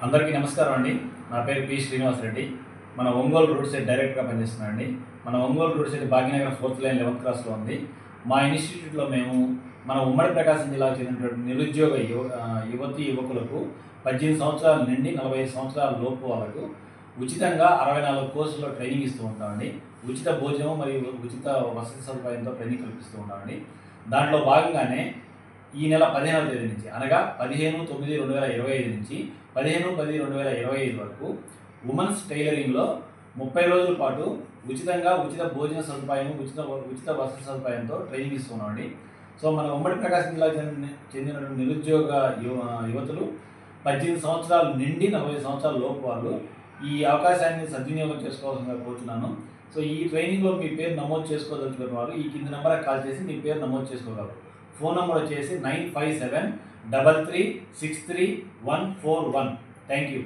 అందరికీ నమస్కారం అండి. నా పేరు పి శ్రీనివాస్ రెడ్డి. మన ఒంగోలు రోడ్ సైడ్ డైరెక్టర్గా పనిచేస్తున్నానండి. మన Ongole road side Bhagyanagar 4th line 11th క్రాస్లో ఉంది. మా ఇన్స్టిట్యూట్లో మేము మన ఉమ్మడి ప్రకాశం జిల్లాకు చెందినటువంటి నిరుద్యోగ యువతీ యువకులకు 18 సంవత్సరాల నుండి 45 సంవత్సరాల లోపు వాళ్ళకు ఉచితంగా 64 కోర్సుల్లో ట్రైనింగ్ ఇస్తూ ఉంటామండి. ఉచిత భోజనం మరియు ఉచిత వసతి సదుపాయంతో ట్రైనింగ్ కల్పిస్తూ ఉంటామండి. దాంట్లో భాగంగానే ఈ నెల 15వ తేదీ నుంచి అనగా 15/9/2025 నుంచి 15/10/2025 వరకు ఉమెన్స్ టైలరింగ్లో 30 రోజుల పాటు ఉచితంగా ఉచిత భోజన సదుపాయం, ఉచిత వసతి సదుపాయంతో ట్రైనింగ్ ఇస్తున్నామండి. సో మన ఉమ్మడి ప్రకాశం జిల్లాకు చెందినటువంటి నిరుద్యోగ యువతులు 18 సంవత్సరాల నుండి 40 సంవత్సరాల లోపు వాళ్ళు ఈ అవకాశాన్ని సద్వినియోగం చేసుకోవాల్సిందిగా కోరుతున్నాను. సో ఈ ట్రైనింగ్లో మీ పేరు నమోదు చేసుకోదలుచుకున్న వారు ఈ కింది నెంబర్కి కాల్ చేసి మీ పేరు నమోదు చేసుకోగలరు. ఫోన్ నెంబర్ వచ్చేసి 95733633141. Thank you.